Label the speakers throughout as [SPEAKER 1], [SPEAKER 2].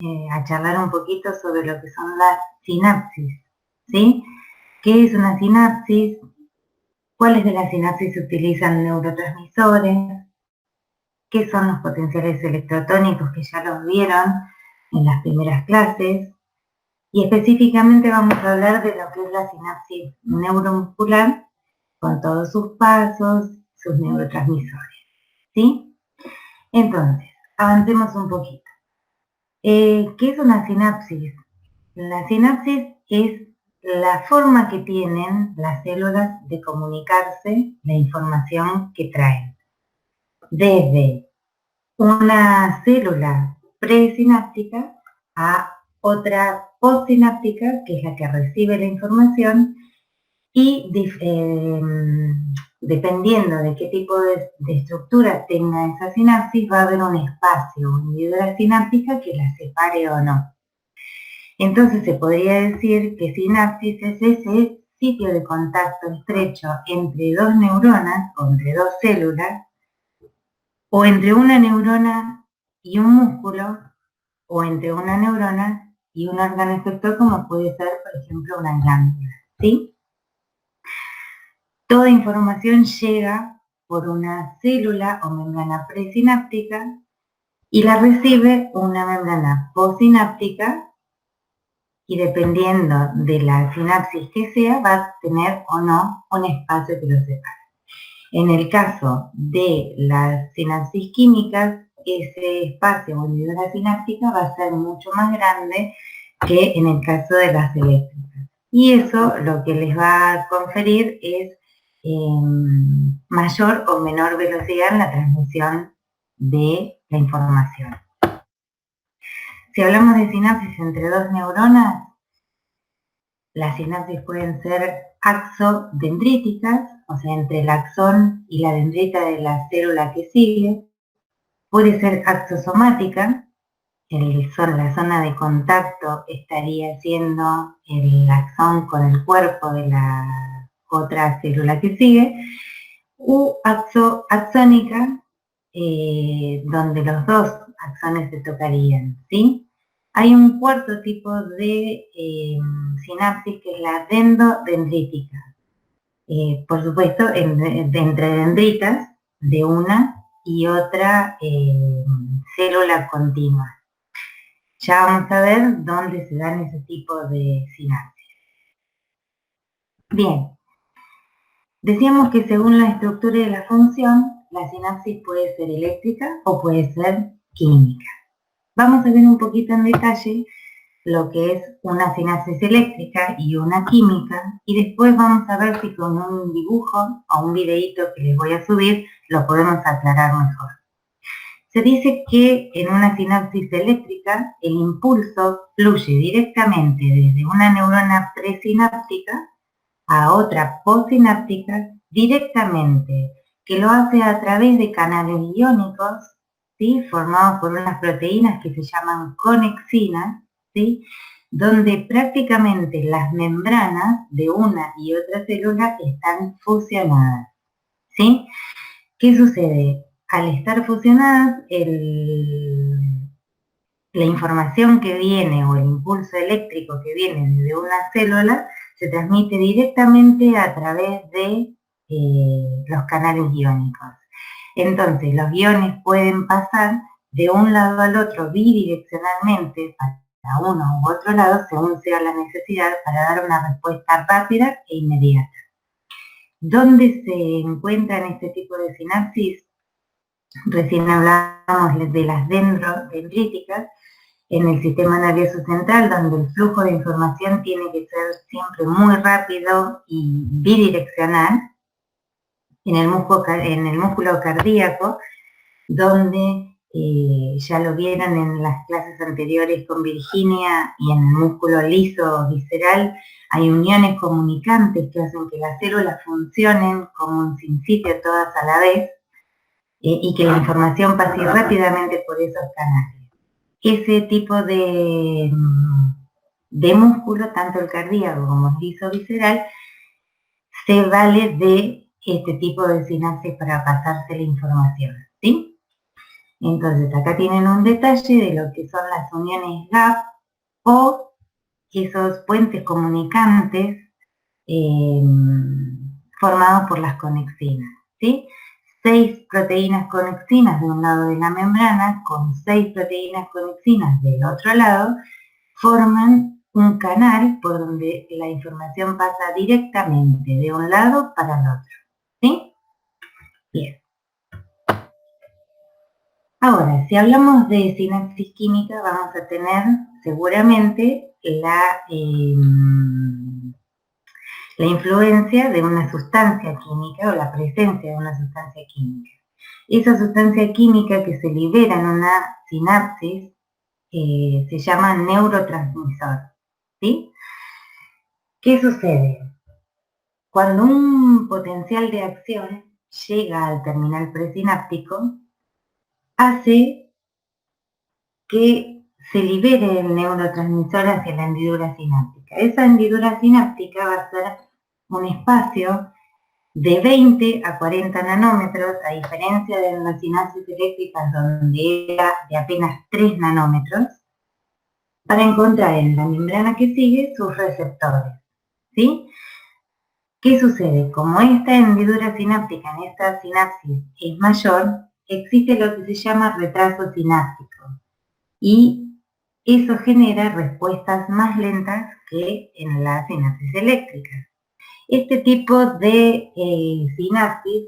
[SPEAKER 1] a charlar un poquito sobre lo que son las sinapsis, ¿sí? ¿Qué es una sinapsis? ¿Cuáles de las sinapsis se utilizan neurotransmisores? ¿Qué son los potenciales electrotónicos que ya los vieron en las primeras clases? Y específicamente vamos a hablar de lo que es la sinapsis neuromuscular con todos sus pasos, sus neurotransmisores, ¿sí? Entonces, avancemos un poquito. ¿Qué es una sinapsis? La sinapsis es la forma que tienen las células de comunicarse la información que traen. Desde una célula presináptica a otra postsináptica, que es la que recibe la información, y dependiendo de qué tipo de estructura tenga esa sinapsis, va a haber un espacio, una hendidura sináptica que la separe o no. Entonces se podría decir que sinapsis es ese sitio de contacto estrecho entre dos neuronas o entre dos células, o entre una neurona y un músculo, o entre una neurona y un órgano efector, como puede ser, por ejemplo, una glándula, ¿sí? Toda información llega por una célula o membrana presináptica y la recibe una membrana postsináptica, y dependiendo de la sinapsis que sea, va a tener o no un espacio que lo separe. En el caso de las sinapsis químicas, ese espacio o hendidura sináptica va a ser mucho más grande que en el caso de las eléctricas. Y eso lo que les va a conferir es mayor o menor velocidad en la transmisión de la información. Si hablamos de sinapsis entre dos neuronas, las sinapsis pueden ser axodendríticas, o sea, entre el axón y la dendrita de la célula que sigue. Puede ser axosomática, la zona de contacto estaría siendo el axón con el cuerpo de la otra célula que sigue, u axónica, donde los dos axones se tocarían, ¿sí? Hay un cuarto tipo de sinapsis que es la dendrodendrítica. Por supuesto, entre dendritas de una y otra célula continua. Ya vamos a ver dónde se dan ese tipo de sinapsis. Bien, decíamos que según la estructura y la función, la sinapsis puede ser eléctrica o puede ser química. Vamos a ver un poquito en detalle lo que es una sinapsis eléctrica y una química, y después vamos a ver si con un dibujo o un videíto que les voy a subir lo podemos aclarar mejor. Se dice que en una sinapsis eléctrica el impulso fluye directamente desde una neurona presináptica a otra postsináptica directamente, que lo hace a través de canales iónicos, ¿sí? Formados por unas proteínas que se llaman conexinas, ¿sí? Donde prácticamente las membranas de una y otra célula están fusionadas, ¿sí? ¿Qué sucede? Al estar fusionadas, la información que viene o el impulso eléctrico que viene de una célula se transmite directamente a través de los canales iónicos. Entonces, los iones pueden pasar de un lado al otro bidireccionalmente para uno u otro lado, según sea la necesidad, para dar una respuesta rápida e inmediata. ¿Dónde se encuentran este tipo de sinapsis? Recién hablábamos de las dendrodendríticas, en el sistema nervioso central, donde el flujo de información tiene que ser siempre muy rápido y bidireccional, en el músculo cardíaco, donde ya lo vieron en las clases anteriores con Virginia, y en el músculo liso visceral hay uniones comunicantes que hacen que las células funcionen como un sinsitio todas a la vez, y que la información pase rápidamente por esos canales. Ese tipo de músculo, tanto el cardíaco como el liso visceral, se vale de este tipo de sinapsis para pasarse la información, ¿sí? Entonces acá tienen un detalle de lo que son las uniones gap o esos puentes comunicantes formados por las conexinas, ¿sí? 6 proteínas conexinas de un lado de la membrana con 6 proteínas conexinas del otro lado forman un canal por donde la información pasa directamente de un lado para el otro, ¿sí? Bien. Ahora, si hablamos de sinapsis química, vamos a tener seguramente la influencia de una sustancia química o la presencia de una sustancia química. Esa sustancia química que se libera en una sinapsis se llama neurotransmisor, ¿sí? ¿Qué sucede? Cuando un potencial de acción llega al terminal presináptico, hace que se libere el neurotransmisor hacia la hendidura sináptica. Esa hendidura sináptica va a ser un espacio de 20 a 40 nanómetros, a diferencia de las sinapsis eléctricas donde era de apenas 3 nanómetros, para encontrar en la membrana que sigue sus receptores, ¿sí? ¿Qué sucede? Como esta hendidura sináptica en esta sinapsis es mayor, existe lo que se llama retraso sináptico y eso genera respuestas más lentas que en las sinapsis eléctricas. Este tipo de sinapsis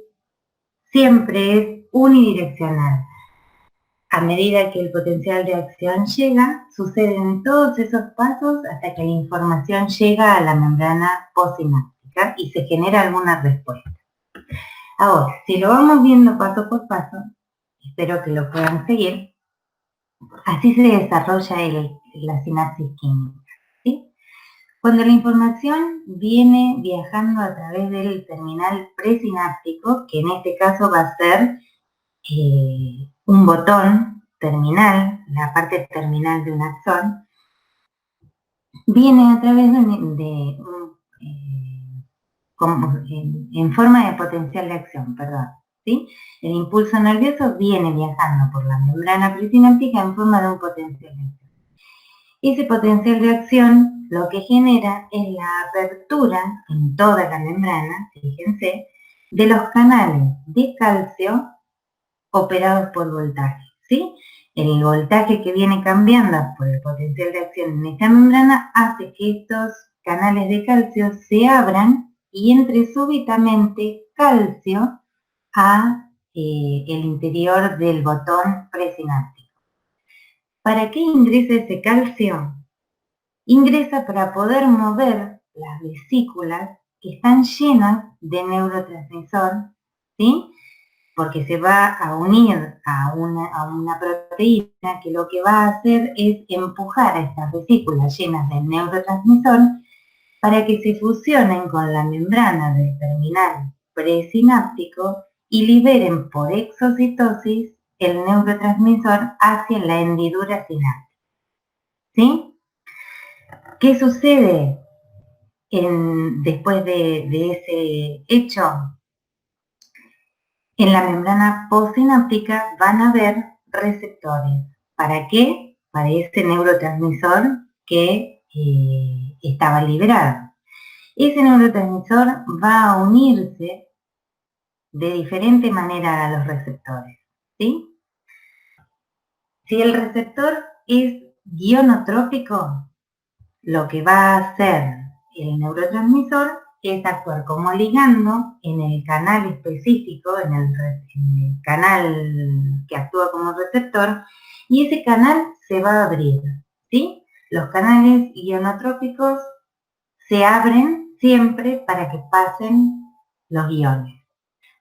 [SPEAKER 1] siempre es unidireccional. A medida que el potencial de acción llega, suceden todos esos pasos hasta que la información llega a la membrana postsináptica y se genera alguna respuesta. Ahora, si lo vamos viendo paso por paso, espero que lo puedan seguir, así se desarrolla la sinapsis química, ¿sí? Cuando la información viene viajando a través del terminal presináptico, que en este caso va a ser un botón terminal, la parte terminal de un axón, viene a través en forma de potencial de acción, perdón, ¿sí? El impulso nervioso viene viajando por la membrana presináptica en forma de un potencial de acción. Ese potencial de acción lo que genera es la apertura en toda la membrana, fíjense, de los canales de calcio operados por voltaje, ¿sí? El voltaje que viene cambiando por el potencial de acción en esta membrana hace que estos canales de calcio se abran y entre súbitamente calcio a el interior del botón presináptico. ¿Para qué ingresa ese calcio? Ingresa para poder mover las vesículas que están llenas de neurotransmisor, ¿sí? Porque se va a unir a una proteína que lo que va a hacer es empujar a estas vesículas llenas de neurotransmisor para que se fusionen con la membrana del terminal presináptico y liberen por exocitosis el neurotransmisor hacia la hendidura sináptica, ¿sí? ¿Qué sucede después de ese hecho? En la membrana postsináptica van a haber receptores. ¿Para qué? Para ese neurotransmisor que estaba liberado. Ese neurotransmisor va a unirse de diferente manera a los receptores, ¿sí? Si el receptor es ionotrópico, lo que va a hacer el neurotransmisor es actuar como ligando en el canal específico, en el canal que actúa como receptor, y ese canal se va a abrir, ¿sí? Los canales ionotrópicos se abren siempre para que pasen los iones.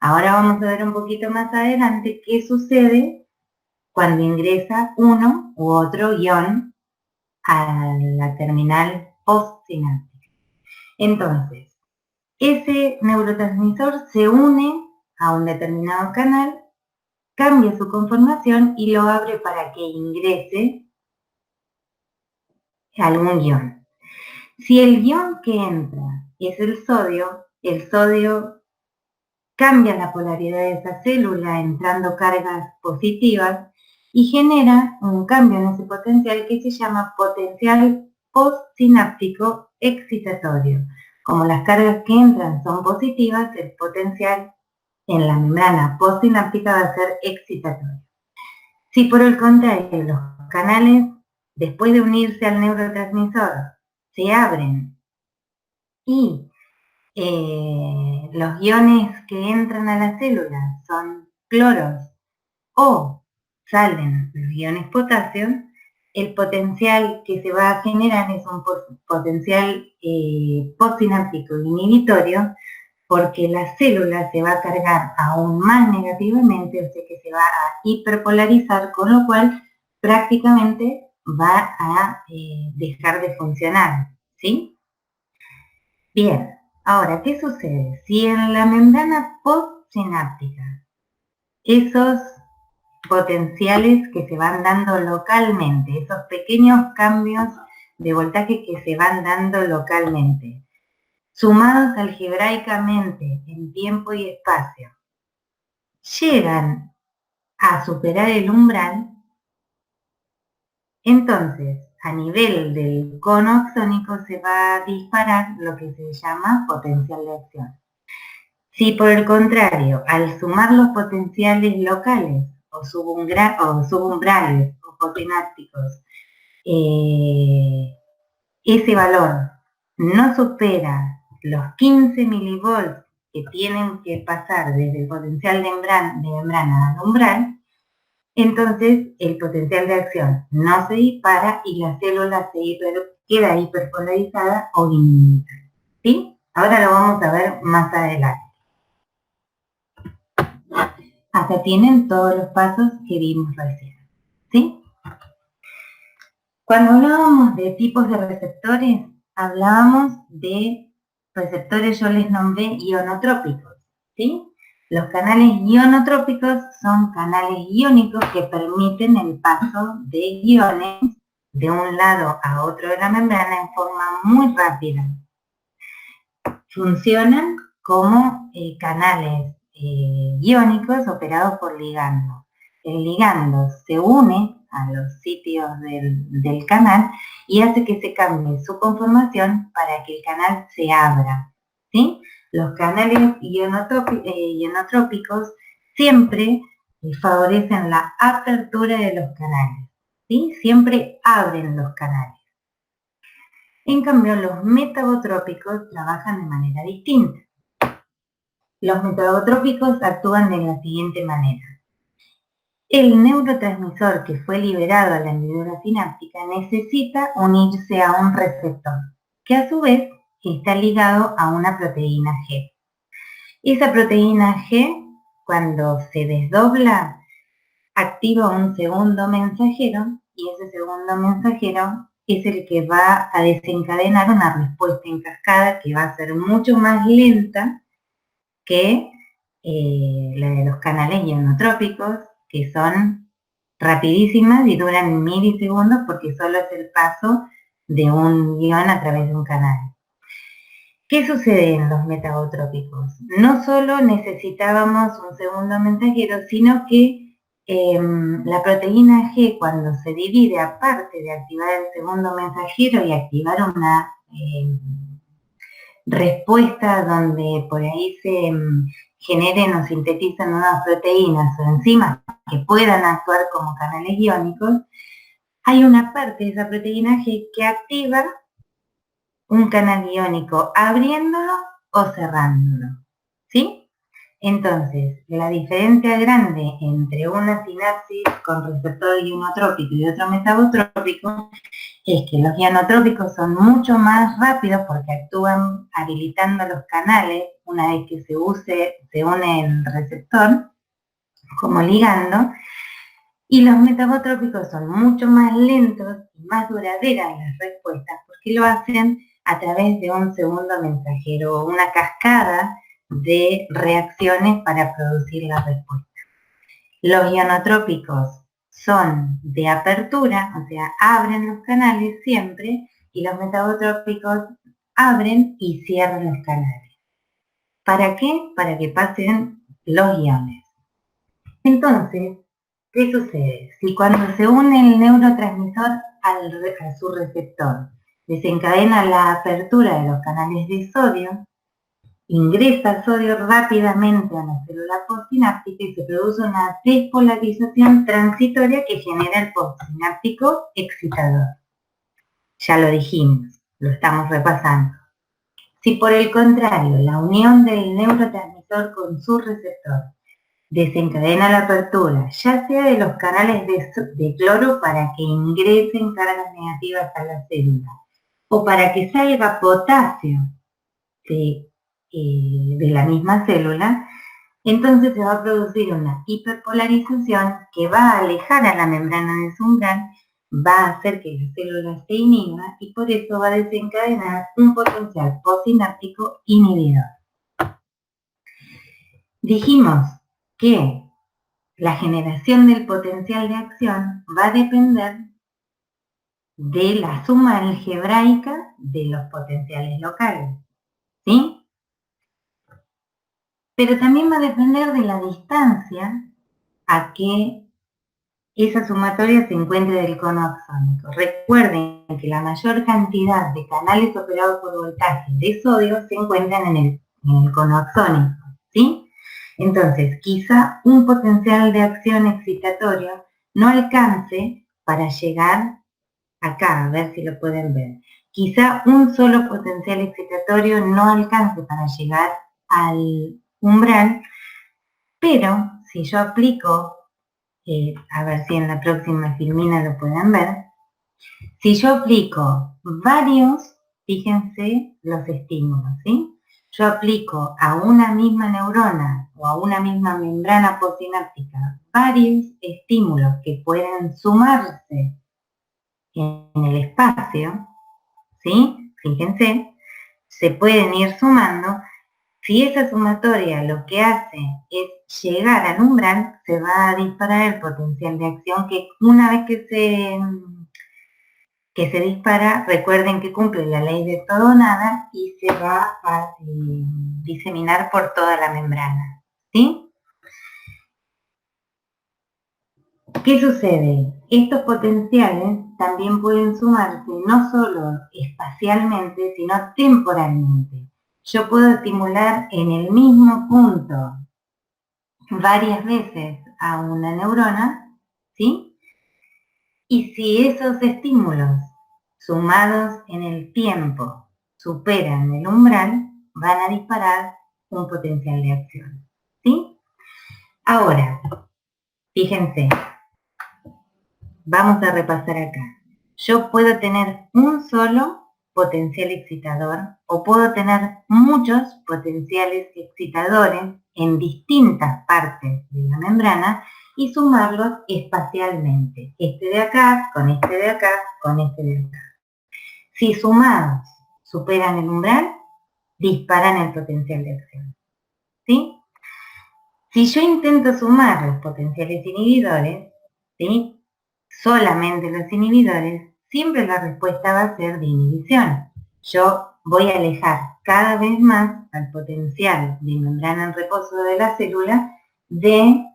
[SPEAKER 1] Ahora vamos a ver un poquito más adelante qué sucede cuando ingresa uno u otro ion a la terminal postsináptica. Entonces, ese neurotransmisor se une a un determinado canal, cambia su conformación y lo abre para que ingrese algún ion. Si el ion que entra es el sodio cambia la polaridad de esa célula entrando cargas positivas y genera un cambio en ese potencial que se llama potencial postsináptico excitatorio. Como las cargas que entran son positivas, el potencial en la membrana postsináptica va a ser excitatorio. Si por el contrario los canales, después de unirse al neurotransmisor, se abren y los iones que entran a la célula son cloros o salen los iones potasio, el potencial que se va a generar es un potencial postsináptico inhibitorio, porque la célula se va a cargar aún más negativamente, o sea que se va a hiperpolarizar, con lo cual prácticamente va a dejar de funcionar, ¿sí? Bien, ahora, ¿qué sucede? Si en la membrana postsináptica esos potenciales que se van dando localmente, esos pequeños cambios de voltaje que se van dando localmente, sumados algebraicamente en tiempo y espacio, llegan a superar el umbral, entonces a nivel del cono axónico se va a disparar lo que se llama potencial de acción. Si por el contrario, al sumar los potenciales locales o subumbrales o postsinápticos, ese valor no supera los 15 milivolts que tienen que pasar desde el potencial de membrana al umbral, entonces el potencial de acción no se dispara y la célula queda hiperpolarizada o inhibida. ¿Sí? Ahora lo vamos a ver más adelante. Acá tienen todos los pasos que vimos recién. ¿Sí? Cuando hablábamos de tipos de receptores, hablábamos de receptores, yo les nombré ionotrópicos, ¿sí? Los canales ionotrópicos son canales iónicos que permiten el paso de iones de un lado a otro de la membrana en forma muy rápida. Funcionan como canales iónicos operados por ligando. El ligando se une a los sitios del canal y hace que se cambie su conformación para que el canal se abra, ¿sí? Los canales ionotrópicos siempre favorecen la apertura de los canales, ¿sí? Siempre abren los canales. En cambio, los metabotrópicos trabajan de manera distinta. Los metabotrópicos actúan de la siguiente manera. El neurotransmisor que fue liberado a la hendidura sináptica necesita unirse a un receptor, que a su vez está ligado a una proteína G. Esa proteína G, cuando se desdobla, activa un segundo mensajero, y ese segundo mensajero es el que va a desencadenar una respuesta en cascada que va a ser mucho más lenta que la de los canales ionotrópicos, que son rapidísimas y duran milisegundos porque solo es el paso de un ion a través de un canal. ¿Qué sucede en los metabotrópicos? No solo necesitábamos un segundo mensajero, sino que la proteína G, cuando se divide, aparte de activar el segundo mensajero y activar una respuesta donde por ahí se generen o sintetizan nuevas proteínas o enzimas que puedan actuar como canales iónicos, hay una parte de esa proteína G que activa un canal iónico abriéndolo o cerrándolo, ¿sí? Entonces, la diferencia grande entre una sinapsis con receptor ionotrópico y otro metabotrópico es que los ionotrópicos son mucho más rápidos porque actúan habilitando los canales una vez que se une el receptor como ligando, y los metabotrópicos son mucho más lentos y más duraderas las respuestas porque lo hacen a través de un segundo mensajero, una cascada de reacciones para producir la respuesta. Los ionotrópicos son de apertura, o sea, abren los canales siempre, y los metabotrópicos abren y cierran los canales. ¿Para qué? Para que pasen los iones. Entonces, ¿Qué sucede? Si cuando se une el neurotransmisor a su receptor desencadena la apertura de los canales de sodio, ingresa sodio rápidamente a la célula postsináptica y se produce una despolarización transitoria que genera el postsináptico excitador. Ya lo dijimos, lo estamos repasando. Si por el contrario la unión del neurotransmisor con su receptor desencadena la apertura, ya sea de los canales de cloro para que ingresen cargas negativas a la célula, o para que salga potasio de la misma célula, entonces se va a producir una hiperpolarización que va a alejar a la membrana de su umbral, va a hacer que la célula se inhiba y por eso va a desencadenar un potencial postsináptico inhibidor. Dijimos que la generación del potencial de acción va a depender de la suma algebraica de los potenciales locales, ¿sí? Pero también va a depender de la distancia a que esa sumatoria se encuentre del cono axónico. Recuerden que la mayor cantidad de canales operados por voltaje de sodio se encuentran en el cono axónico, ¿sí? Entonces, quizá un potencial de acción excitatorio no alcance para llegar acá, a ver si lo pueden ver. Quizá un solo potencial excitatorio no alcance para llegar al umbral, pero si yo aplico, a ver si en la próxima filmina lo pueden ver, si yo aplico varios, fíjense los estímulos, ¿sí? Yo aplico a una misma neurona o a una misma membrana postsináptica varios estímulos que pueden sumarse en el espacio, ¿sí? Fíjense, se pueden ir sumando. Si esa sumatoria lo que hace es llegar al umbral, se va a disparar el potencial de acción que una vez que se dispara, recuerden que cumple la ley de todo o nada y se va a diseminar por toda la membrana, ¿sí? ¿Qué sucede? Estos potenciales también pueden sumarse no solo espacialmente, sino temporalmente. Yo puedo estimular en el mismo punto varias veces a una neurona, ¿sí? Y si esos estímulos sumados en el tiempo superan el umbral, van a disparar un potencial de acción, ¿sí? Ahora, fíjense, vamos a repasar acá. Yo puedo tener un solo potencial excitador o puedo tener muchos potenciales excitadores en distintas partes de la membrana y sumarlos espacialmente. Este de acá, con este de acá, con este de acá. Si sumados superan el umbral, disparan el potencial de acción, ¿sí? Si yo intento sumar los potenciales inhibidores, ¿sí? Solamente los inhibidores, siempre la respuesta va a ser de inhibición. Yo voy a alejar cada vez más al potencial de membrana en reposo de la célula de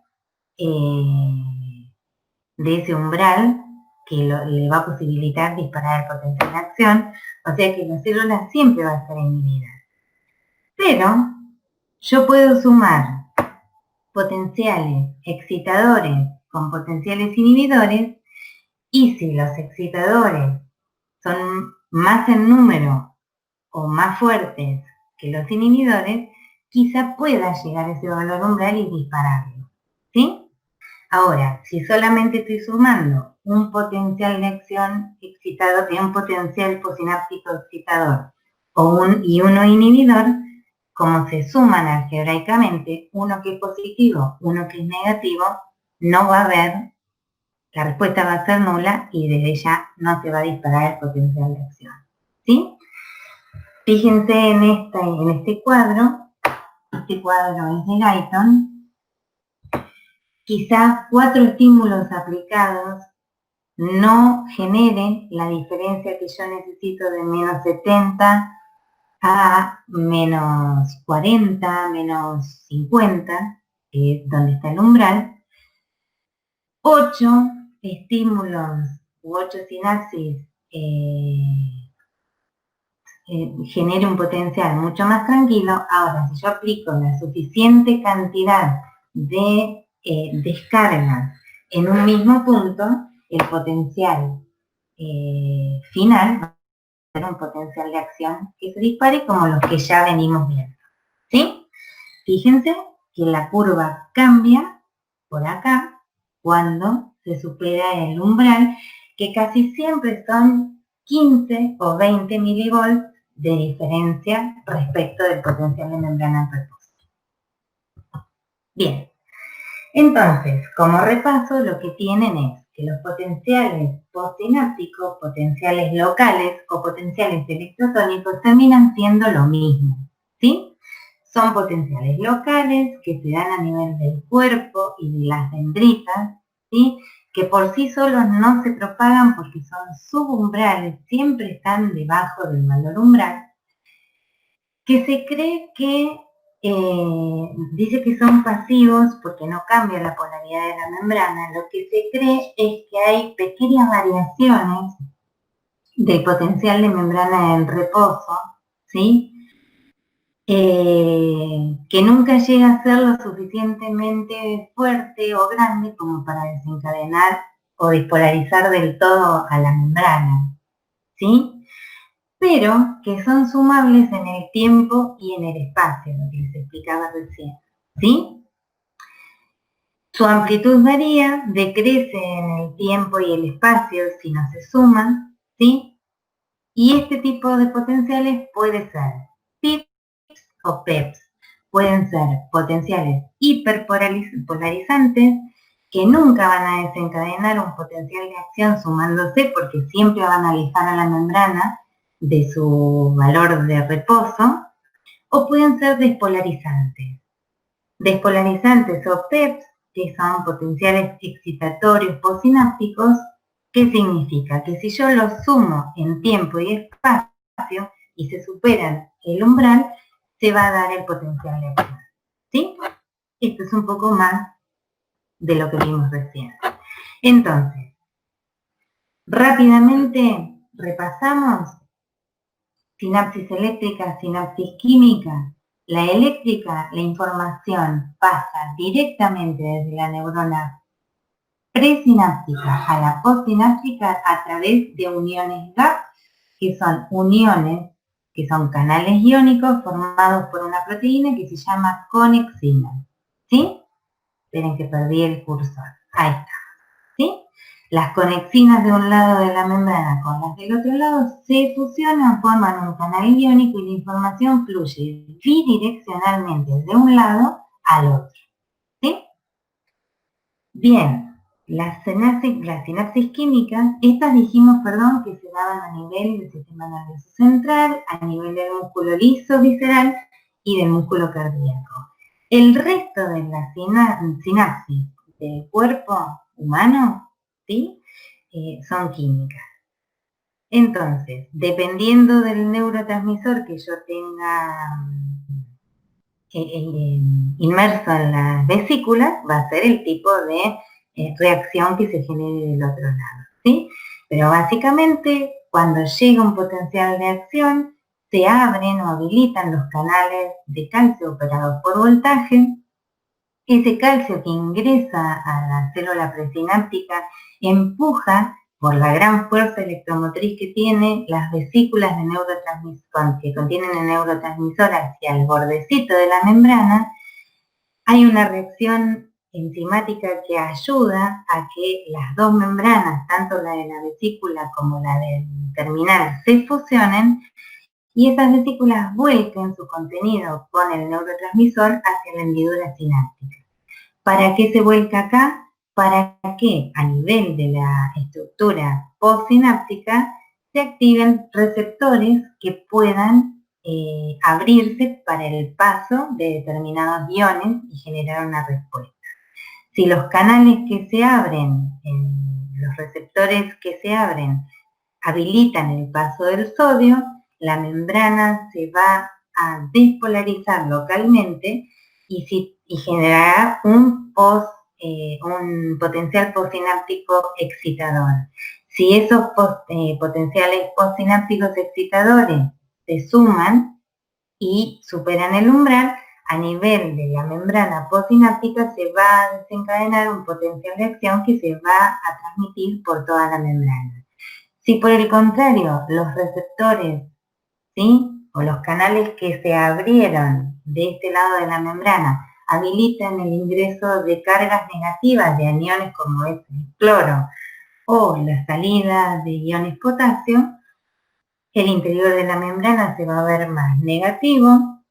[SPEAKER 1] ese umbral que le va a posibilitar disparar el potencial de acción, o sea que la célula siempre va a estar inhibida. Pero yo puedo sumar potenciales excitadores con potenciales inhibidores y si los excitadores son más en número o más fuertes que los inhibidores, quizá pueda llegar a ese valor umbral y dispararlo, ¿sí? Ahora, si solamente estoy sumando un potencial de acción excitador y un potencial postsináptico excitador y uno inhibidor, como se suman algebraicamente, uno que es positivo, uno que es negativo, no va a haber, la respuesta va a ser nula y desde ya no se va a disparar el potencial de acción, ¿sí? Fíjense en este cuadro es de Guyton. Quizás 4 estímulos aplicados no generen la diferencia que yo necesito de menos 70 a menos 40, menos 50, que es donde está el umbral, 8 estímulos u 8 sinapsis genere un potencial mucho más tranquilo. Ahora, si yo aplico la suficiente cantidad de descargas en un mismo punto, el potencial final va a ser un potencial de acción que se dispare como los que ya venimos viendo. ¿Sí? Fíjense que la curva cambia por acá cuando se supera el umbral, que casi siempre son 15 o 20 milivolts de diferencia respecto del potencial de membrana en reposo. Bien, entonces, como repaso, lo que tienen es que los potenciales postsinápticos, potenciales locales o potenciales electrotónicos terminan siendo lo mismo, ¿sí? Son potenciales locales que se dan a nivel del cuerpo y de las dendritas, ¿sí? Que por sí solos no se propagan porque son subumbrales, siempre están debajo del valor umbral, que se cree que dice que son pasivos porque no cambia la polaridad de la membrana. Lo que se cree es que hay pequeñas variaciones del potencial de membrana en reposo, ¿sí? Que nunca llega a ser lo suficientemente fuerte o grande como para desencadenar o despolarizar del todo a la membrana, ¿sí? Pero que son sumables en el tiempo y en el espacio, lo que les explicaba recién, ¿sí? Su amplitud varía, decrece en el tiempo y el espacio si no se suman, ¿sí? Y este tipo de potenciales puede ser PIPs o PEPs. Pueden ser potenciales hiperpolarizantes que nunca van a desencadenar un potencial de acción sumándose porque siempre van a alejar a la membrana de su valor de reposo, o pueden ser despolarizantes. Despolarizantes o PEPs, que son potenciales excitatorios postsinápticos, ¿qué significa? Que si yo los sumo en tiempo y espacio y se superan el umbral, se va a dar el potencial de acción. ¿Sí? Esto es un poco más de lo que vimos recién. Entonces, rápidamente repasamos sinapsis eléctrica, sinapsis química. La eléctrica, la información pasa directamente desde la neurona presináptica a la postsináptica a través de uniones GAP, que son uniones, que son canales iónicos formados por una proteína que se llama conexina. ¿Sí? Esperen que perdí el cursor. Ahí está. ¿Sí? Las conexinas de un lado de la membrana con las del otro lado se fusionan, forman un canal iónico y la información fluye bidireccionalmente de un lado al otro. ¿Sí? Bien, las sinapsis químicas, estas dijimos, perdón, que se daban a nivel del sistema nervioso central, a nivel del músculo liso visceral y del músculo cardíaco. El resto de las sinapsis del cuerpo humano, ¿sí? Son químicas. Entonces, dependiendo del neurotransmisor que yo tenga inmerso en las vesículas, va a ser el tipo de reacción que se genere del otro lado, ¿sí? Pero básicamente, cuando llega un potencial de acción, se abren o habilitan los canales de calcio operados por voltaje. Ese calcio que ingresa a la célula presináptica empuja por la gran fuerza electromotriz que tiene las vesículas de neurotransmisor, que contienen el neurotransmisor hacia el bordecito de la membrana. Hay una reacción enzimática que ayuda a que las dos membranas, tanto la de la vesícula como la del terminal, se fusionen y esas vesículas vuelquen su contenido con el neurotransmisor hacia la hendidura sináptica. ¿Para qué se vuelca acá? Para que a nivel de la estructura postsináptica se activen receptores que puedan abrirse para el paso de determinados iones y generar una respuesta. Si los canales que se abren, los receptores que se abren, habilitan el paso del sodio, la membrana se va a despolarizar localmente y generará un un potencial postsináptico excitador. Si esos potenciales postsinápticos excitadores se suman y superan el umbral, a nivel de la membrana postsináptica se va a desencadenar un potencial de acción que se va a transmitir por toda la membrana. Si por el contrario los receptores, ¿sí?, o los canales que se abrieron de este lado de la membrana habilitan el ingreso de cargas negativas de aniones como es el cloro o la salida de iones potasio, el interior de la membrana se va a ver más negativo,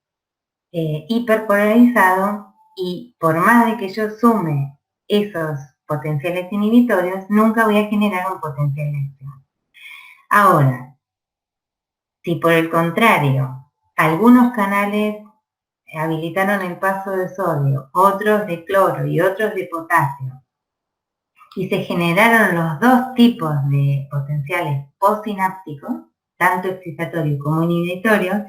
[SPEAKER 1] hiperpolarizado, y por más de que yo sume esos potenciales inhibitorios, nunca voy a generar un potencial de acción. Ahora, si por el contrario, algunos canales habilitaron el paso de sodio, otros de cloro y otros de potasio, y se generaron los dos tipos de potenciales postsinápticos, tanto excitatorios como inhibitorios,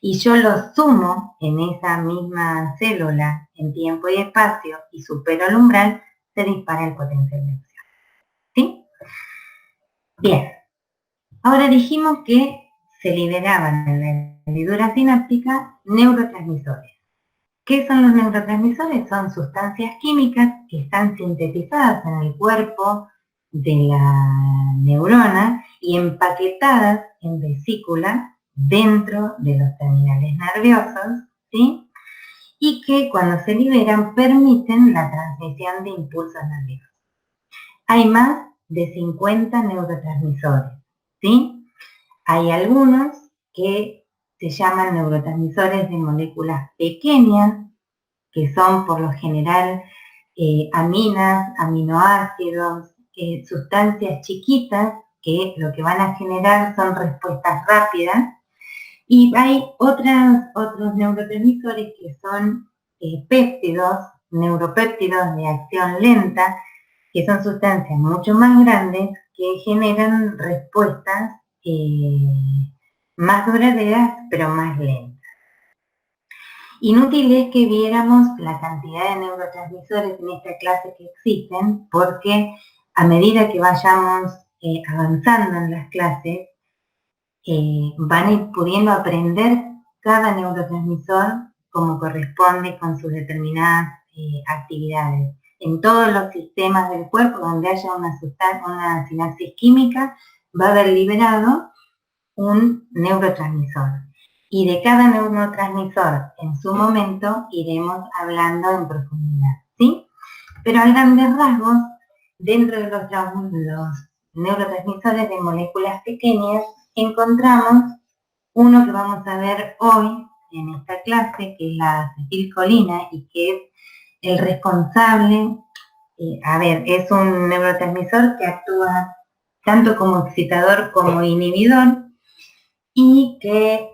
[SPEAKER 1] y yo los sumo en esa misma célula en tiempo y espacio y supero el umbral, se dispara el potencial de acción. ¿Sí? Bien. Ahora dijimos que se liberaban en la hendidura sináptica neurotransmisores. ¿Qué son los neurotransmisores? Son sustancias químicas que están sintetizadas en el cuerpo de la neurona y empaquetadas en vesícula dentro de los terminales nerviosos, ¿sí?, y que cuando se liberan permiten la transmisión de impulsos nerviosos. Hay más de 50 neurotransmisores, ¿sí? Hay algunos que se llaman neurotransmisores de moléculas pequeñas, que son por lo general aminas, aminoácidos, sustancias chiquitas que lo que van a generar son respuestas rápidas. Y hay otros neurotransmisores que son péptidos, neuropéptidos de acción lenta, que son sustancias mucho más grandes que generan respuestas más duraderas, pero más lentas. Inútil es que viéramos la cantidad de neurotransmisores en esta clase que existen, porque a medida que vayamos avanzando en las clases, van a ir pudiendo aprender cada neurotransmisor como corresponde con sus determinadas actividades. En todos los sistemas del cuerpo donde haya una sinapsis química, va a haber liberado un neurotransmisor. Y de cada neurotransmisor en su momento iremos hablando en profundidad, ¿sí? Pero a grandes rasgos, dentro de los neurotransmisores de moléculas pequeñas, encontramos uno que vamos a ver hoy en esta clase, que es la acetilcolina, y que es el responsable, es un neurotransmisor que actúa tanto como excitador como inhibidor, y que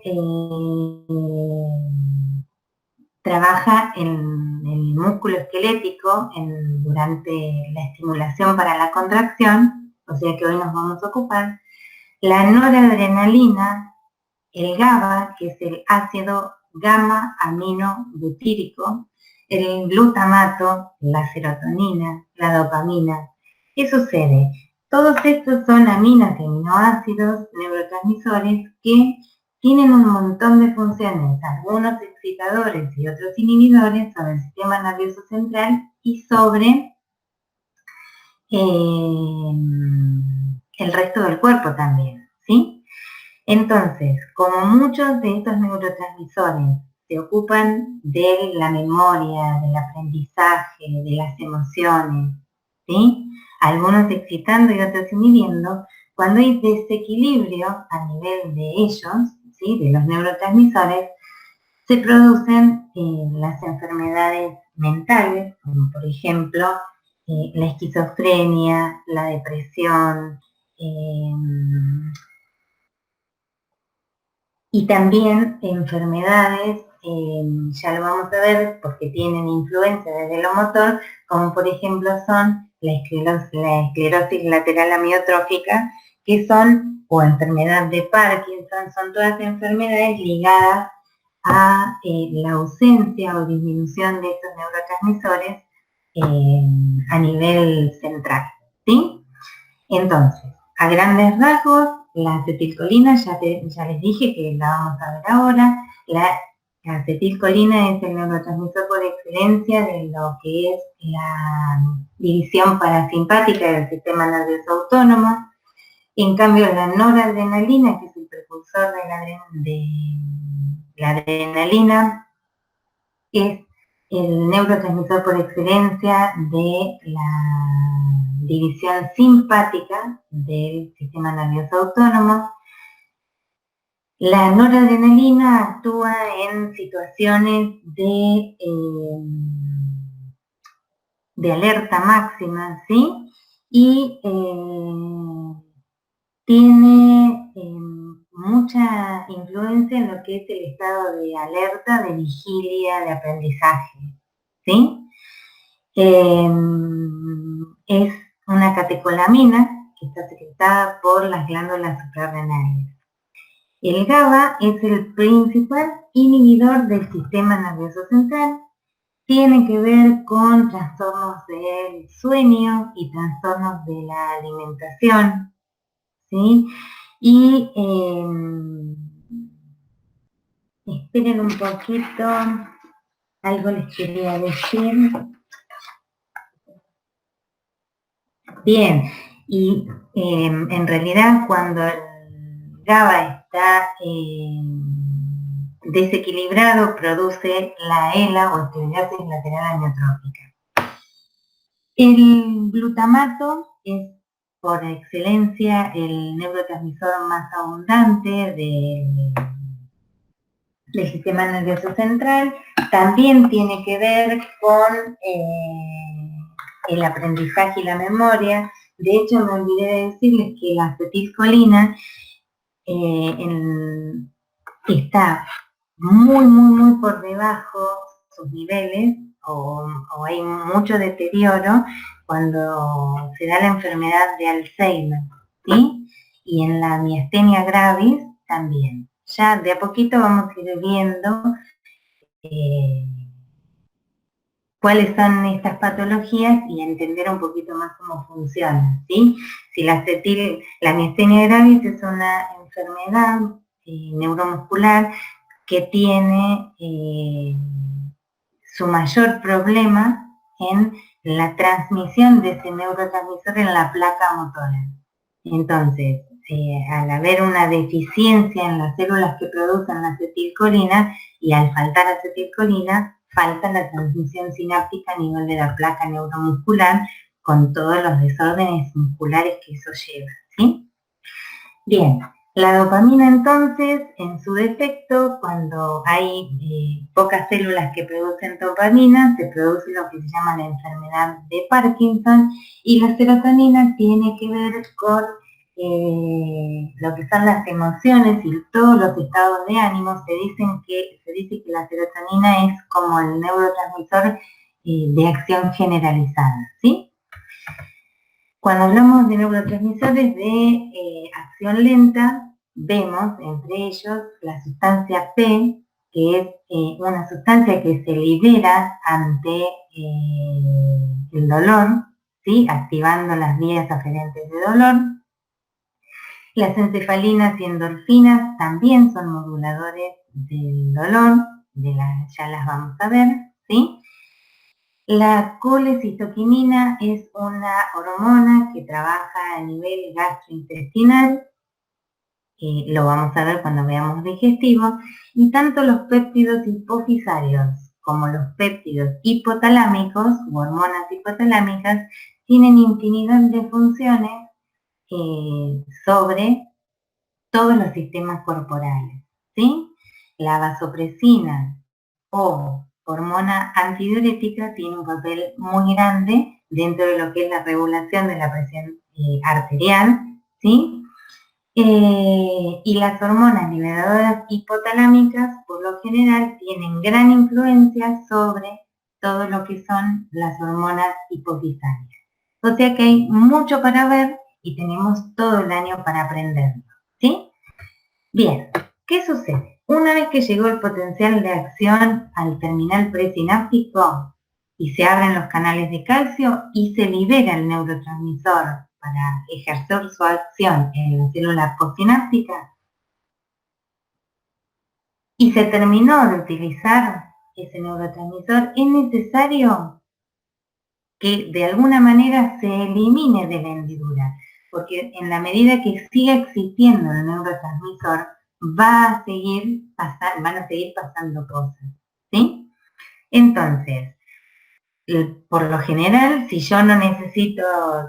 [SPEAKER 1] trabaja en el músculo esquelético durante la estimulación para la contracción, o sea que hoy nos vamos a ocupar, la noradrenalina, el GABA, que es el ácido gamma-aminobutírico, el glutamato, la serotonina, la dopamina. ¿Qué sucede? Todos estos son aminas y aminoácidos, neurotransmisores que tienen un montón de funciones, algunos excitadores y otros inhibidores sobre el sistema nervioso central y sobre el resto del cuerpo también, ¿sí? Entonces, como muchos de estos neurotransmisores se ocupan de la memoria, del aprendizaje, de las emociones, ¿sí?, algunos excitando y otros inhibiendo, cuando hay desequilibrio a nivel de ellos, ¿sí?, de los neurotransmisores, se producen las enfermedades mentales, como por ejemplo la esquizofrenia, la depresión, y también enfermedades, ya lo vamos a ver porque tienen influencia desde lo motor, como por ejemplo son la esclerosis lateral amiotrófica, que son, o enfermedad de Parkinson, son todas enfermedades ligadas a la ausencia o disminución de estos neurotransmisores a nivel central, ¿sí? Entonces, a grandes rasgos, la acetilcolina, ya les dije que la vamos a ver ahora. La acetilcolina es el neurotransmisor por excelencia de lo que es la división parasimpática del sistema nervioso autónomo. En cambio, la noradrenalina, que es el precursor de la adrenalina, es el neurotransmisor por excelencia de la división simpática del sistema nervioso autónomo. La noradrenalina actúa en situaciones de alerta máxima, ¿sí? Y tiene mucha influencia en lo que es el estado de alerta, de vigilia, de aprendizaje, ¿sí? Es una catecolamina que está secretada por las glándulas suprarrenales. El GABA es el principal inhibidor del sistema nervioso central. Tiene que ver con trastornos del sueño y trastornos de la alimentación, ¿sí? Y esperen un poquito, algo les quería decir. Bien, y en realidad cuando el GABA está desequilibrado, produce la ELA o esclerosis lateral amiotrófica. El glutamato es por excelencia el neurotransmisor más abundante del sistema nervioso central. También tiene que ver con el aprendizaje y la memoria. De hecho, me olvidé de decirles que la acetilcolina está muy por debajo sus niveles, o hay mucho deterioro cuando se da la enfermedad de Alzheimer, ¿sí? Y en la miastenia gravis también. Ya de a poquito vamos a ir viendo cuáles son estas patologías y entender un poquito más cómo funcionan, ¿sí? Si la miastenia gravis es una enfermedad neuromuscular que tiene su mayor problema en la transmisión de ese neurotransmisor en la placa motora. Entonces, al haber una deficiencia en las células que producen la acetilcolina y al faltar acetilcolina, falta la transmisión sináptica a nivel de la placa neuromuscular con todos los desórdenes musculares que eso lleva, ¿sí? Bien, la dopamina entonces, en su defecto, cuando hay pocas células que producen dopamina, se produce lo que se llama la enfermedad de Parkinson, y la serotonina tiene que ver con lo que son las emociones y todos los estados de ánimo. Se dice que la serotonina es como el neurotransmisor de acción generalizada, ¿sí? Cuando hablamos de neurotransmisores de acción lenta, vemos entre ellos la sustancia P, que es una sustancia que se libera ante el dolor, ¿sí? Activando las vías aferentes de dolor. Las encefalinas y endorfinas también son moduladores del dolor, ya las vamos a ver, ¿sí? La colecitoquinina es una hormona que trabaja a nivel gastrointestinal, lo vamos a ver cuando veamos digestivo, y tanto los péptidos hipofisarios como los péptidos hipotalámicos u hormonas hipotalámicas tienen infinidad de funciones sobre todos los sistemas corporales, ¿sí? La vasopresina o hormona antidiurética tiene un papel muy grande dentro de lo que es la regulación de la presión arterial, ¿sí? Y las hormonas liberadoras hipotalámicas, por lo general, tienen gran influencia sobre todo lo que son las hormonas hipofisarias. O sea que hay mucho para ver y tenemos todo el año para aprenderlo, ¿sí? Bien, ¿qué sucede? Una vez que llegó el potencial de acción al terminal presináptico, y se abren los canales de calcio y se libera el neurotransmisor para ejercer su acción en la célula postsináptica, y se terminó de utilizar ese neurotransmisor, es necesario que de alguna manera se elimine de la hendidura, porque en la medida que siga existiendo el neurotransmisor, van a seguir pasando cosas, ¿sí? Entonces, por lo general, si yo no necesito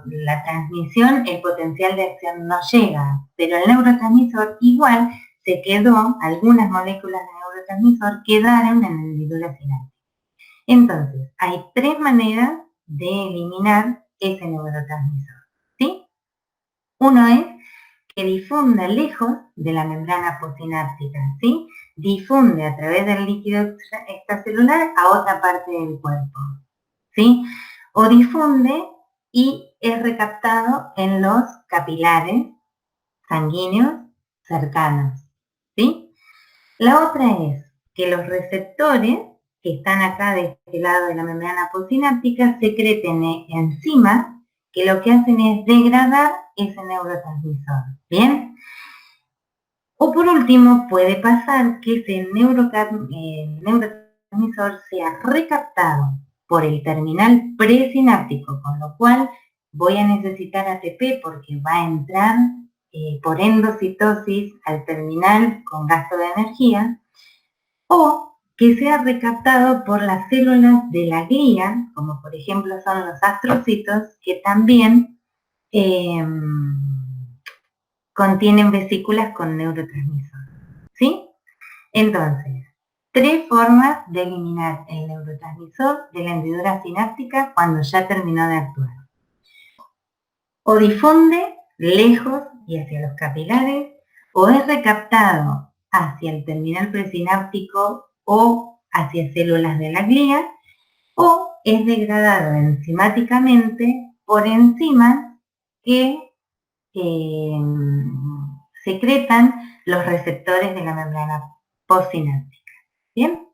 [SPEAKER 1] la transmisión, el potencial de acción no llega, pero el neurotransmisor igual se quedó, algunas moléculas de neurotransmisor quedaron en la hendidura sináptica. Entonces, hay 3 maneras de eliminar ese neurotransmisor, ¿sí? Uno es que difunda lejos de la membrana postsináptica, ¿sí? Difunde a través del líquido extracelular a otra parte del cuerpo, ¿sí? O difunde y es recaptado en los capilares sanguíneos cercanos, ¿sí? La otra es que los receptores que están acá de este lado de la membrana postsináptica secreten enzimas que lo que hacen es degradar ese neurotransmisor, ¿bien? O por último, puede pasar que ese neurotransmisor sea recaptado por el terminal presináptico, con lo cual voy a necesitar ATP porque va a entrar por endocitosis al terminal con gasto de energía, o que sea recaptado por las células de la glía, como por ejemplo son los astrocitos, que también contienen vesículas con neurotransmisor, ¿sí? Entonces, 3 formas de eliminar el neurotransmisor de la hendidura sináptica cuando ya terminó de actuar. O difunde lejos y hacia los capilares, o es recaptado hacia el terminal presináptico o hacia células de la glía, o es degradado enzimáticamente por enzimas que secretan los receptores de la membrana postsináptica. ¿Bien?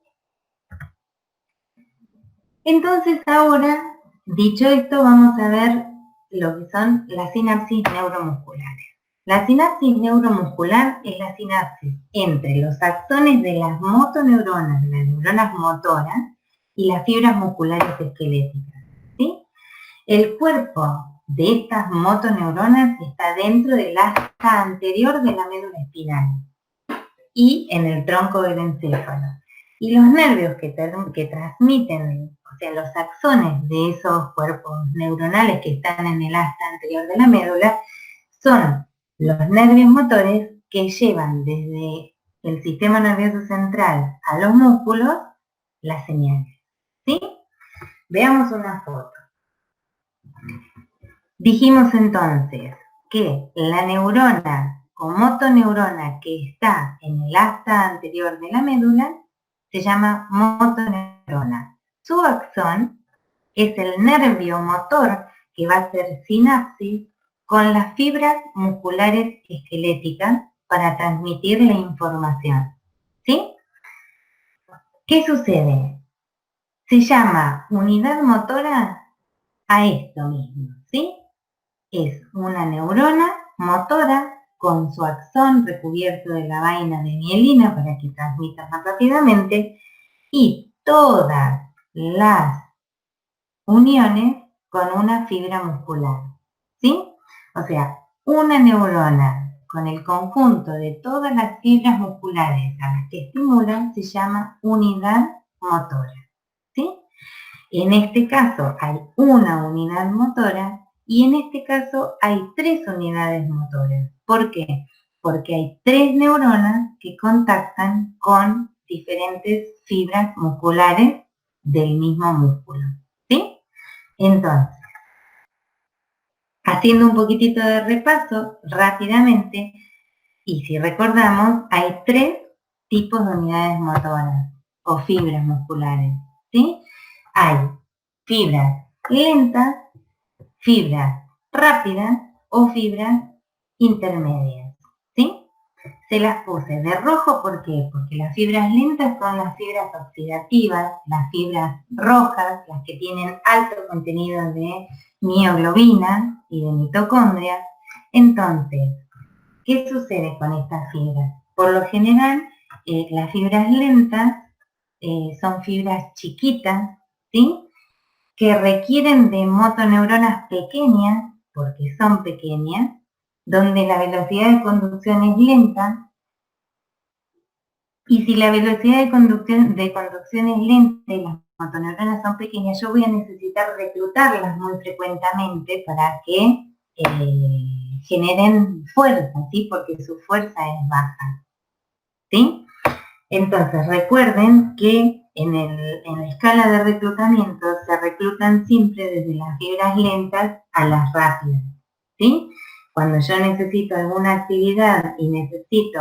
[SPEAKER 1] Entonces ahora, dicho esto, vamos a ver lo que son las sinapsis neuromusculares. La sinapsis neuromuscular es la sinapsis entre los axones de las motoneuronas, de las neuronas motoras, y las fibras musculares esqueléticas, ¿sí? El cuerpo de estas motoneuronas está dentro del asta anterior de la médula espinal y en el tronco del encéfalo. Y los nervios que transmiten, o sea, los axones de esos cuerpos neuronales que están en el asta anterior de la médula, son los nervios motores que llevan desde el sistema nervioso central a los músculos las señales, ¿sí? Veamos una foto. Dijimos entonces que la neurona o motoneurona que está en el asta anterior de la médula se llama motoneurona. Su axón es el nervio motor que va a hacer sinapsis con las fibras musculares esqueléticas para transmitir la información, ¿sí? ¿Qué sucede? Se llama unidad motora a esto mismo, ¿sí? Es una neurona motora con su axón recubierto de la vaina de mielina para que transmita más rápidamente, y todas las uniones con una fibra muscular, ¿sí? O sea, una neurona con el conjunto de todas las fibras musculares a las que estimulan se llama unidad motora, ¿sí? En este caso hay una unidad motora y en este caso hay 3 unidades motoras. ¿Por qué? Porque hay 3 neuronas que contactan con diferentes fibras musculares del mismo músculo, ¿sí? Entonces, haciendo un poquitito de repaso rápidamente, y si recordamos, hay 3 tipos de unidades motoras o fibras musculares, ¿sí? Hay fibras lentas, fibras rápidas o fibras intermedias, ¿sí? Se las puse de rojo, ¿por qué? Porque las fibras lentas son las fibras oxidativas, las fibras rojas, las que tienen alto contenido de mioglobina y de mitocondria. Entonces, ¿qué sucede con estas fibras? Por lo general, las fibras lentas son fibras chiquitas, ¿sí? Que requieren de motoneuronas pequeñas, porque son pequeñas, donde la velocidad de conducción es lenta, y si la velocidad de conducción es lenta y las motoneuronas son pequeñas, yo voy a necesitar reclutarlas muy frecuentemente para que generen fuerza, ¿sí? Porque su fuerza es baja, ¿sí? Entonces, recuerden que en la escala de reclutamiento se reclutan siempre desde las fibras lentas a las rápidas, ¿sí? Cuando yo necesito alguna actividad y necesito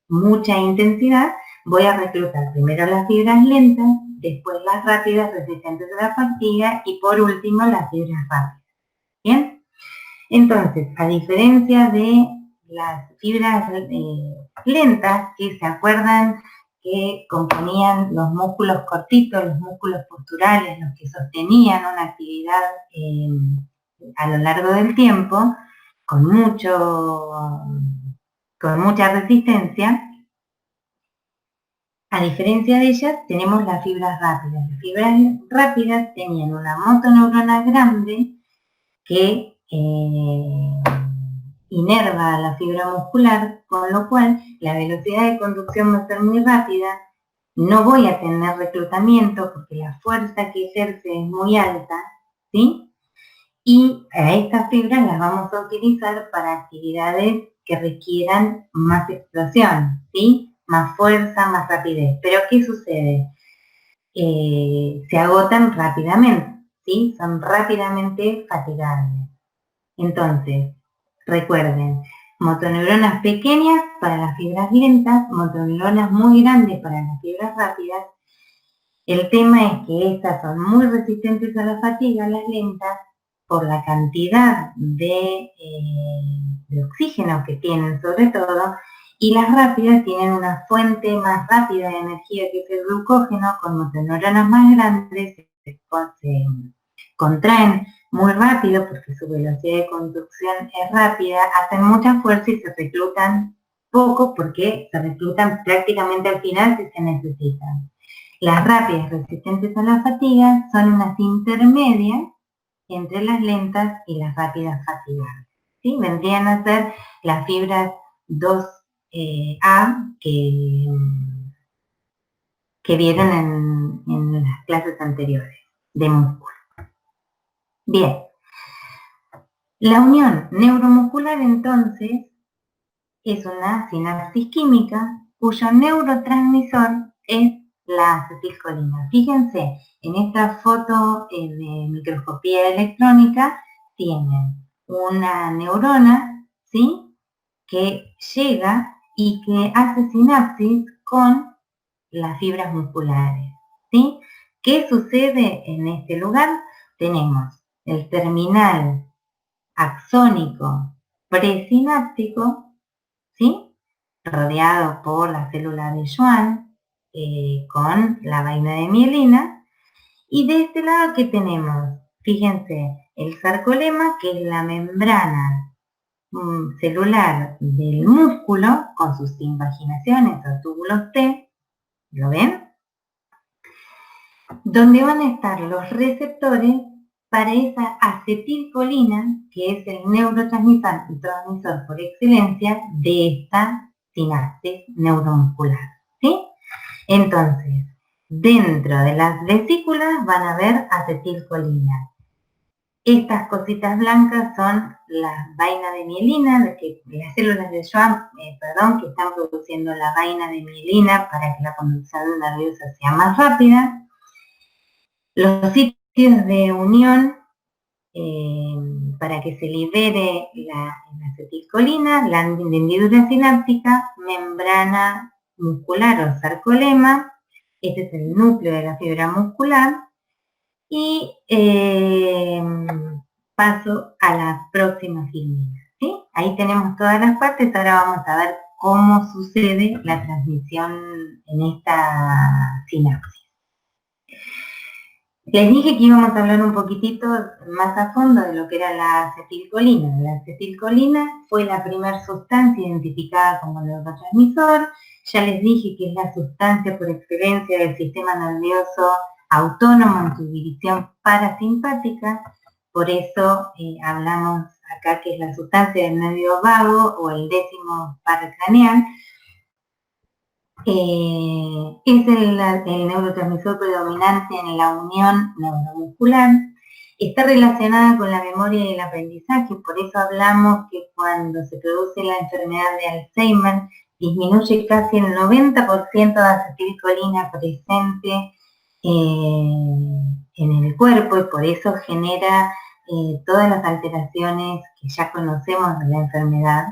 [SPEAKER 1] mucha intensidad, voy a reclutar primero las fibras lentas, después las rápidas resistentes a la fatiga y por último las fibras rápidas, ¿bien? Entonces, a diferencia de las fibras lentas, que se acuerdan que componían los músculos cortitos, los músculos posturales, los que sostenían una actividad a lo largo del tiempo, con mucha resistencia. A diferencia de ellas, tenemos las fibras rápidas. Las fibras rápidas tenían una motoneurona grande que inerva a la fibra muscular, con lo cual la velocidad de conducción va a ser muy rápida, no voy a tener reclutamiento porque la fuerza que ejerce es muy alta, ¿sí? Y a estas fibras las vamos a utilizar para actividades que requieran más explosión, ¿sí? Más fuerza, más rapidez. Pero ¿qué sucede? Se agotan rápidamente, ¿sí? Son rápidamente fatigables. Entonces, recuerden, motoneuronas pequeñas para las fibras lentas, motoneuronas muy grandes para las fibras rápidas. El tema es que estas son muy resistentes a la fatiga, las lentas, por la cantidad de oxígeno que tienen sobre todo, y las rápidas tienen una fuente más rápida de energía que es el glucógeno, con motoneuronas más grandes, se contraen muy rápido porque su velocidad de conducción es rápida, hacen mucha fuerza y se reclutan poco porque se reclutan prácticamente al final si se necesitan. Las rápidas resistentes a la fatiga son unas intermedias entre las lentas y las rápidas fatigadas, ¿sí? Vendrían a ser las fibras 2A que vieron en las clases anteriores de músculo. Bien, la unión neuromuscular entonces es una sinapsis química cuyo neurotransmisor es la acetilcolina. Fíjense, en esta foto de microscopía electrónica tienen una neurona, ¿sí?, que llega y que hace sinapsis con las fibras musculares, ¿sí? ¿Qué sucede en este lugar? Tenemos el terminal axónico presináptico, ¿sí?, rodeado por la célula de Schwann con la vaina de mielina, y de este lado, ¿qué tenemos? Fíjense, el sarcolema, que es la membrana celular del músculo con sus invaginaciones o túbulos T, ¿lo ven? Donde van a estar los receptores para esa acetilcolina, que es el neurotransmisor por excelencia de esta sinapsis neuromuscular, ¿sí? Entonces, dentro de las vesículas van a haber acetilcolina. Estas cositas blancas son las vainas de mielina, las células de Schwann, que están produciendo la vaina de mielina para que la conducción nerviosa sea más rápida. Los sitios de unión para que se libere la acetilcolina, la hendidura sináptica, membrana muscular o sarcolema, este es el núcleo de la fibra muscular, y paso a la próxima filmina, ¿sí? Ahí tenemos todas las partes, ahora vamos a ver cómo sucede la transmisión en esta sinapsis. Les dije que íbamos a hablar un poquitito más a fondo de lo que era la acetilcolina. La acetilcolina fue la primera sustancia identificada como neurotransmisor. Ya les dije que es la sustancia por excelencia del sistema nervioso autónomo en su división parasimpática. Por eso hablamos acá que es la sustancia del nervio vago o el 10º par craneal. Es el neurotransmisor predominante en la unión neuromuscular. Está relacionada con la memoria y el aprendizaje, por eso hablamos que cuando se produce la enfermedad de Alzheimer disminuye casi el 90% de acetilcolina presente en el cuerpo, y por eso genera todas las alteraciones que ya conocemos de la enfermedad.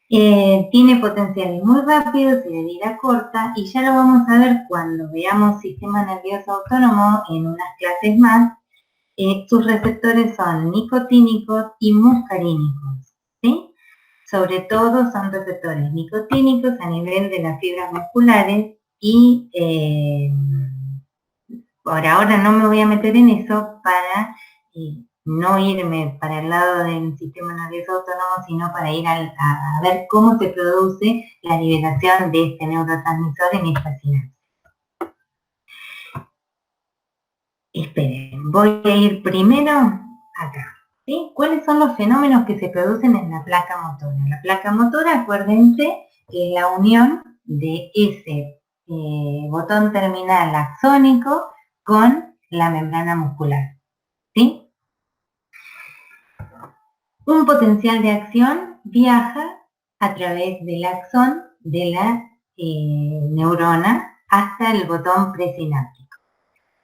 [SPEAKER 1] Tiene potenciales muy rápidos y de vida corta, y ya lo vamos a ver cuando veamos sistema nervioso autónomo en unas clases más. Sus receptores son nicotínicos y muscarínicos, ¿sí? Sobre todo son receptores nicotínicos a nivel de las fibras musculares y por ahora no me voy a meter en eso para no irme para el lado del sistema nervioso autónomo, sino para ir a ver cómo se produce la liberación de este neurotransmisor en esta sinapsis. Esperen, voy a ir primero acá, ¿sí? ¿Cuáles son los fenómenos que se producen en la placa motora? La placa motora, acuérdense, que es la unión de ese botón terminal axónico con la membrana muscular, ¿sí? Un potencial de acción viaja a través del axón de la neurona hasta el botón presináptico.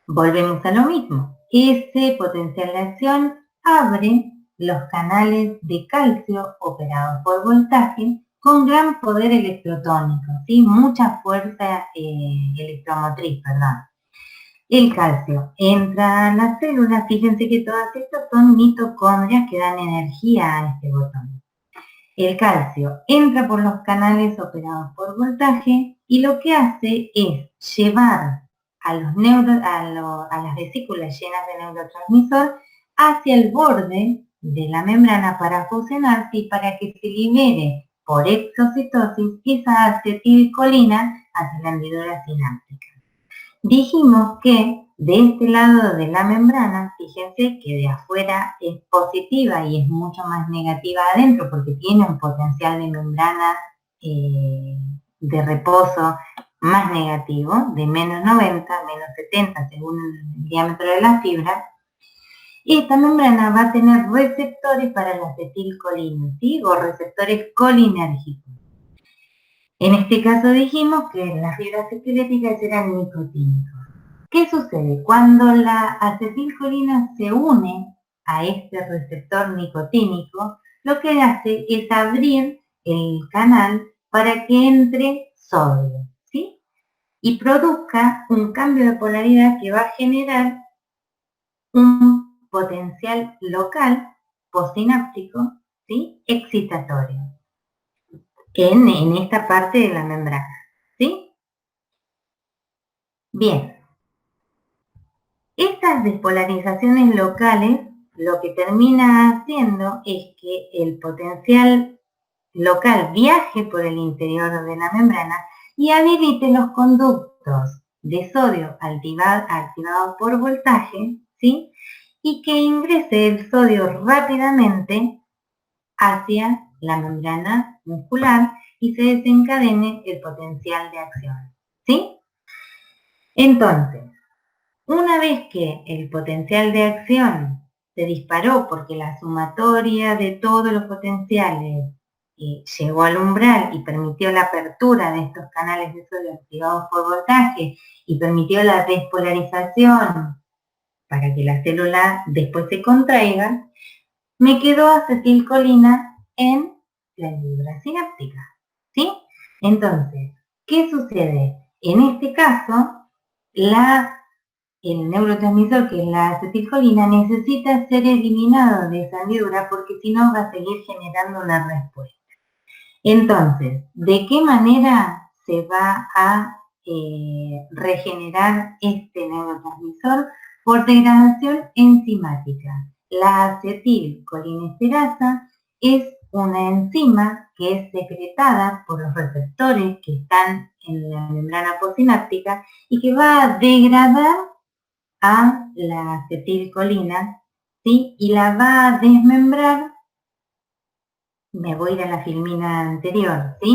[SPEAKER 1] Volvemos a lo mismo. Ese potencial de acción abre los canales de calcio operados por voltaje con gran poder electrotónico, ¿sí? Mucha fuerza electromotriz, perdón. El calcio entra a las células, fíjense que todas estas son mitocondrias que dan energía a este botón. El calcio entra por los canales operados por voltaje y lo que hace es llevar a las vesículas llenas de neurotransmisor hacia el borde de la membrana para fusionarse y para que se libere por exocitosis esa acetilcolina hacia la hendidura sináptica. Dijimos que de este lado de la membrana, fíjense que de afuera es positiva y es mucho más negativa adentro porque tiene un potencial de membrana de reposo más negativo, de menos 90, menos 70 según el diámetro de la fibra. Esta membrana va a tener receptores para la acetilcolina, ¿sí? O receptores colinérgicos. En este caso dijimos que las fibras esqueléticas eran nicotínicos. ¿Qué sucede? Cuando la acetilcolina se une a este receptor nicotínico, lo que hace es abrir el canal para que entre sodio, ¿sí? Y produzca un cambio de polaridad que va a generar un potencial local postsináptico, ¿sí? Excitatorio en esta parte de la membrana, ¿sí? Bien. Estas despolarizaciones locales lo que termina haciendo es que el potencial local viaje por el interior de la membrana y habilite los conductos de sodio activados por voltaje, ¿sí? Y que ingrese el sodio rápidamente hacia la membrana muscular y se desencadene el potencial de acción, ¿sí? Entonces, una vez que el potencial de acción se disparó porque la sumatoria de todos los potenciales llegó al umbral y permitió la apertura de estos canales de sodio activados por voltaje y permitió la despolarización para que la célula después se contraiga, me quedó acetilcolina en la hendidura sináptica, ¿sí? Entonces, ¿qué sucede? En este caso, el neurotransmisor, que es la acetilcolina, necesita ser eliminado de esa hendidura porque si no va a seguir generando una respuesta. Entonces, ¿de qué manera se va a regenerar este neurotransmisor? Por degradación enzimática. La acetilcolinesterasa es una enzima que es secretada por los receptores que están en la membrana postsináptica y que va a degradar a la acetilcolina, ¿sí? Y la va a desmembrar, me voy a ir a la filmina anterior, ¿sí?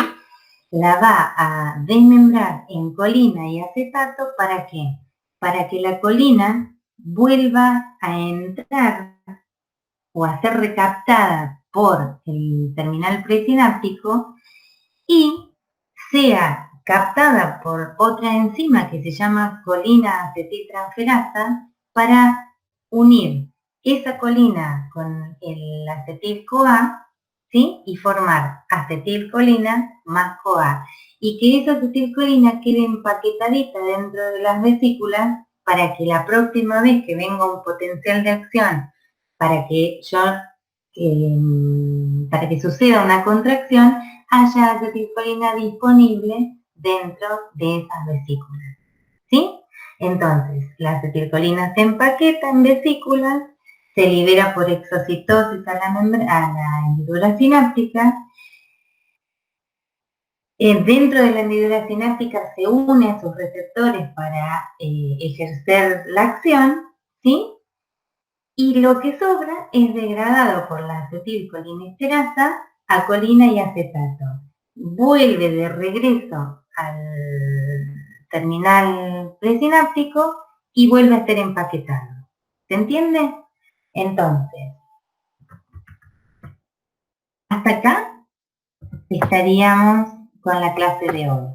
[SPEAKER 1] La va a desmembrar en colina y acetato, ¿para qué? Para que la colina vuelva a entrar o a ser recaptada por el terminal presináptico y sea captada por otra enzima que se llama colina acetiltransferasa para unir esa colina con el acetil-CoA, ¿sí? Y formar acetilcolina más CoA. Y que esa acetilcolina quede empaquetadita dentro de las vesículas para que la próxima vez que venga un potencial de acción para que para que suceda una contracción, haya acetilcolina disponible dentro de esas vesículas, ¿sí? Entonces, la acetilcolina se empaqueta en vesículas, se libera por exocitosis a la hendidura sináptica, dentro de la hendidura sináptica se une a sus receptores para ejercer la acción, ¿sí? Y lo que sobra es degradado por la acetilcolinesterasa a colina y acetato. Vuelve de regreso al terminal presináptico y vuelve a ser empaquetado. ¿Se entiende? Entonces, hasta acá estaríamos con la clase de hoy.